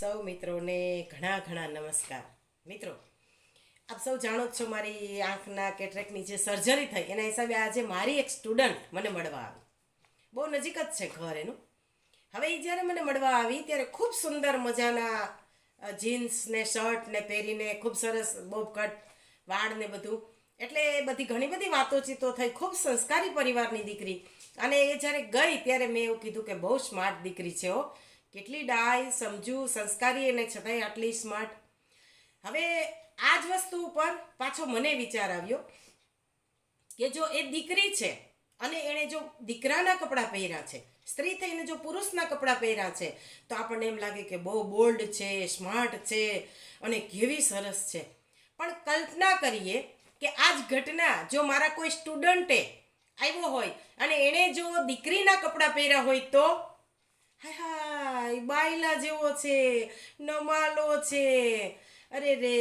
સૌ મિત્રોને ઘણા ઘણા નમસ્કાર. મિત્રો, આપ સૌ જાણો જ છો મારી આંખના કેટરેક્ટની જે સર્જરી થઈ એના હિસાબે આજે મારી એક સ્ટુડન્ટ મને મળવા આવી. બહુ નજીક જ છે ઘર એનું. હવે એ જ્યારે મને મળવા આવી ત્યારે ખૂબ સુંદર મજાના જીન્સ ને શર્ટ ને પહેરીને ખૂબ સરસ બોબ કટ વાળ ને બધું, એટલે બધી ઘણી બધી વાતોચીતો થઈ. ખૂબ સંસ્કારી પરિવારની દીકરી. અને એ જ્યારે ગઈ ત્યારે મેં એવું કીધું કે બહુ સ્માર્ટ દીકરી છે હો, કેટલી ડાય, સમજુ, સંસ્કારી અને છતાંય આટલી સ્માર્ટ. હવે આ જ વસ્તુ ઉપર પાછો મને વિચાર આવ્યો કે જો એ દીકરી છે અને એણે જો દીકરાના કપડાં પહેર્યા છે, સ્ત્રી થઈને જો પુરુષના કપડાં પહેર્યા છે, તો આપણને એમ લાગે કે બહુ બોલ્ડ છે, સ્માર્ટ છે અને કેવી સરસ છે. પણ કલ્પના કરીએ કે આ જ ઘટના જો મારા કોઈ સ્ટુડન્ટે આવ્યો હોય અને એણે જો દીકરીના કપડાં પહેર્યા હોય તો હાય હાય બાયલા જેવો છે, નમાલો છે, અરે રે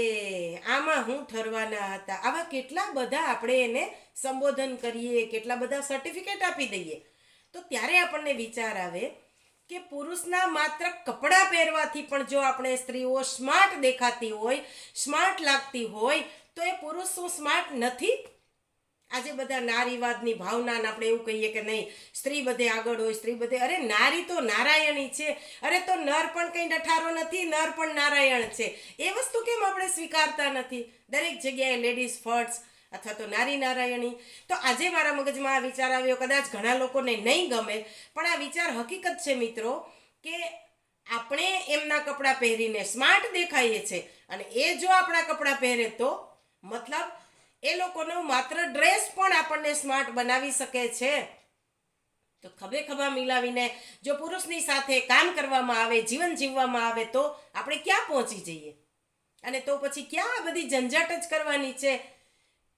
આમાં હું ઠરવાના હતા. આવા કેટલા બધા આપણે એને સંબોધન કરીએ, કેટલા બધા સર્ટિફિકેટ આપી દઈએ. તો ત્યારે આપણને વિચાર આવે કે પુરુષના માત્ર કપડાં પહેરવાથી પણ જો આપણે સ્ત્રીઓ સ્માર્ટ દેખાતી હોય, સ્માર્ટ લાગતી હોય, તો એ પુરુષ શું સ્માર્ટ નથી? આજે બધા નારીવાદની ભાવના, આપણે એવું કહીએ કે નહીં સ્ત્રી બધે આગળ હોય, સ્ત્રી બધે, અરે નારી તો નારાયણી છે. અરે તો નર પણ કંઈ નઠારો નથી, નર પણ નારાયણ છે. એ વસ્તુ કેમ આપણે સ્વીકારતા નથી? દરેક જગ્યાએ લેડીઝ ફર્સ્ટ અથવા તો નારી નારાયણી. તો આજે મારા મગજમાં આ વિચાર આવ્યો, કદાચ ઘણા લોકોને નહીં ગમે, પણ આ વિચાર હકીકત છે મિત્રો, કે આપણે એમના કપડાં પહેરીને સ્માર્ટ દેખાઈએ છીએ અને એ જો આપણા કપડાં પહેરે તો મતલબ એ લોકોનો માત્ર ડ્રેસ પણ આપણને સ્માર્ટ બનાવી શકે છે. તો ખભે ખભા મિલાવીને જો પુરુષની સાથે કામ કરવામાં આવે, જીવન જીવવામાં આવે, તો આપણે ક્યાં પહોંચી જઈએ? અને તો પછી ક્યાં આ બધી ઝંઝટ જ કરવાની છે?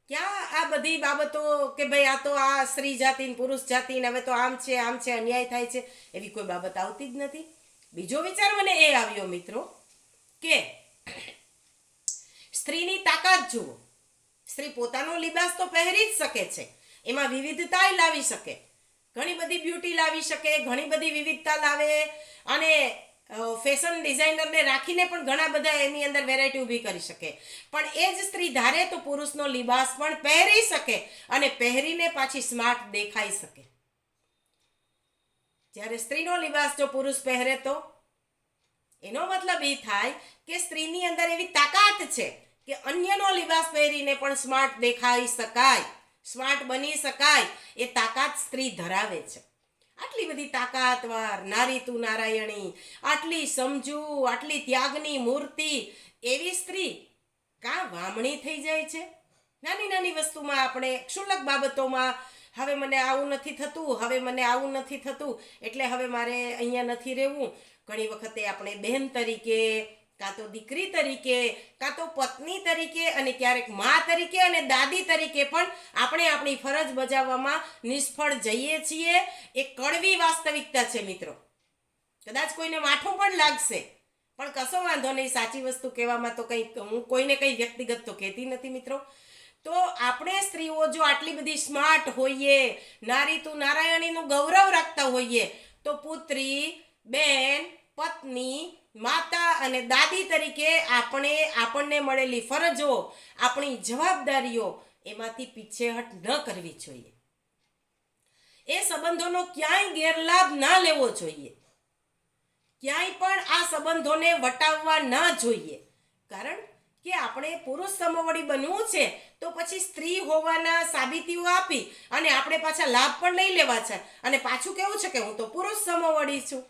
ક્યાં આ બધી બાબતો કે ભાઈ આ તો આ સ્ત્રી જાતિ ને પુરુષ જાતિ ને હવે તો આમ છે અન્યાય થાય છે, એવી કોઈ બાબત આવતી જ નથી. બીજો વિચાર મને એ આવ્યો મિત્રો કે સ્ત્રીની તાકાત જુઓ. સ્ત્રી પોતાનો લિબાસ તો પહેરી જ શકે છે, એમાં વિવિધતા લાવી શકે, ઘણી બધી બ્યુટી લાવી શકે, ઘણી બધી વિવિધતા લાવે, અને ફેશન ડિઝાઇનરને રાખીને પણ ઘણા બધા એની અંદર વેરાયટી ઊભી કરી શકે. પણ એ જ સ્ત્રી ધારે તો પુરુષનો લિબાસ પણ પહેરી શકે અને પહેરીને પાછી સ્માર્ટ દેખાઈ શકે. જ્યારે સ્ત્રીનો લિબાસ જો પુરુષ પહેરે તો એનો મતલબ એ થાય કે સ્ત્રીની અંદર એવી તાકાત છે કે અન્યનો લિબાસ પહેરીને પણ સ્માર્ટ દેખાઈ શકાય, સ્માર્ટ બની શકાય. એ તાકાત સ્ત્રી ધરાવે છે. આટલી બધી તાકાતવાર નારી તું નારાયણી, આટલી સમજુ, આટલી ત્યાગની મૂર્તિ એવી સ્ત્રી કાં વામણી થઈ જાય છે? નાની નાની વસ્તુમાં આપણે ક્ષુલ્લક બાબતોમાં, હવે મને આવું નથી થતું, હવે મને આવું નથી થતું, એટલે હવે મારે અહીંયા નથી રહેવું. ઘણી વખતે આપણે બહેન તરીકે, કાં તો દીકરી તરીકે, કાં તો પત્ની તરીકે, અને ક્યારેક મા તરીકે અને દાદી તરીકે પણ આપણે આપણી ફરજ બજાવવામાં નિષ્ફળ જઈએ છીએ. એ કડવી વાસ્તવિકતા છે મિત્રો. કદાચ કોઈને માઠું પણ લાગશે, પણ કશો વાંધો નહીં. સાચી વસ્તુ કહેવામાં તો કંઈ, હું કોઈને કંઈ વ્યક્તિગત તો કહેતી નથી મિત્રો. તો આપણે સ્ત્રીઓ જો આટલી બધી સ્માર્ટ હોઈએ, નારી તું નારાયણીનું ગૌરવ રાખતા હોઈએ, તો પુત્રી, બેન, પત્ની, માતા અને દાદી તરીકે આપણને મળેલી ફરજો, આપણી જવાબદારીઓ એમાંથી પીછેહટ ન કરવી જોઈએ. એ સંબંધોનો ક્યાંય ગેરલાભ ના લેવો જોઈએ, ક્યાંય પણ આ સંબંધોને વટાવવા ન જોઈએ. કારણ કે આપણે પુરુષ સમોવડી બનવું છે, તો પછી સ્ત્રી હોવાના સાબિતીઓ આપી અને આપણે પાછા લાભ પણ લઈ લેવા છે, અને પાછું કેવું છે કે હું તો પુરુષ સમોવડી છું.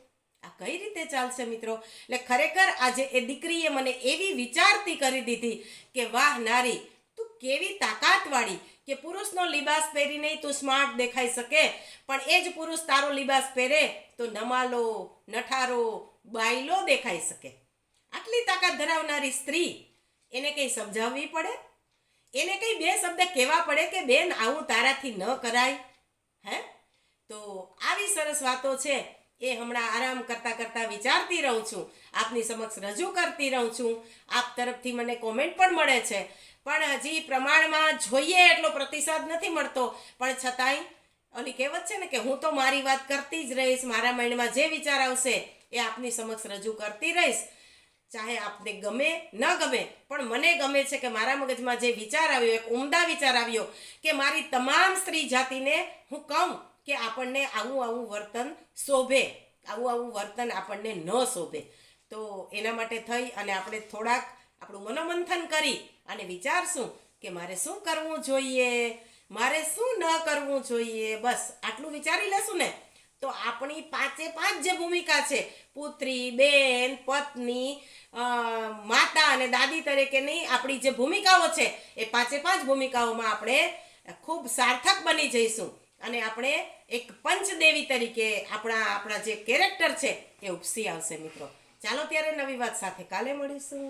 આ કઈ રીતે ચાલશે મિત્રો? એટલે ખરેખર આજે એ દીકરીએ મને એવી વિચારતી કરી દીધી કે વાહ નારી, તું કેવી તાકાતવાળી, કે પુરુષનો લિબાસ પહેરીને તું સ્માર્ટ દેખાઈ શકે, પણ એ જ પુરુષ તારો લિબાસ પહેરે તો નમાલો, નઠારો, બાયલો દેખાઈ શકે. આટલી તાકાત ધરાવનારી સ્ત્રી, એને કંઈ સમજાવવી પડે? એને કંઈ બે શબ્દ કહેવા પડે કે બેન આવું તારાથી ન કરાય? હે? તો આવી સરસ વાતો છે એ હમણાં આરામ કરતાં કરતાં વિચારતી રહું છું, આપની સમક્ષ રજૂ કરતી રહું છું. આપ તરફથી મને કોમેન્ટ પણ મળે છે, પણ હજી પ્રમાણમાં જોઈએ એટલો પ્રતિસાદ નથી મળતો. પણ છતાંય ઓલી કહેવત છે ને કે હું તો મારી વાત કરતી જ રહીશ, મારા માઇન્ડમાં જે વિચાર આવશે એ આપની સમક્ષ રજૂ કરતી રહીશ. ચાહે આપને ગમે ન ગમે, પણ મને ગમે છે કે મારા મગજમાં જે વિચાર આવ્યો, એક ઉમદા વિચાર આવ્યો કે મારી તમામ સ્ત્રી જાતિને હું કહું કે આપણને આવું આવું વર્તન શોભે, આવું આવું વર્તન આપણને ન શોભે. તો એના માટે થઈ અને આપણે થોડાક આપણું મનોમંથન કરી અને વિચારશું કે મારે શું કરવું જોઈએ, મારે શું ન કરવું જોઈએ. બસ આટલું વિચારી લેશું ને તો આપણી પાંચે પાંચ જે ભૂમિકા છે, પુત્રી, બેન, પત્ની, માતા અને દાદી તરીકેની આપણી જે ભૂમિકાઓ છે, એ પાંચે પાંચ ભૂમિકાઓમાં આપણે ખૂબ સાર્થક બની જઈશું અને આપણે એક પંચદેવી તરીકે આપણા જે કેરેક્ટર છે એ ઉપસી આવશે. મિત્રો ચાલો ત્યારે નવી વાત સાથે કાલે મળીશું.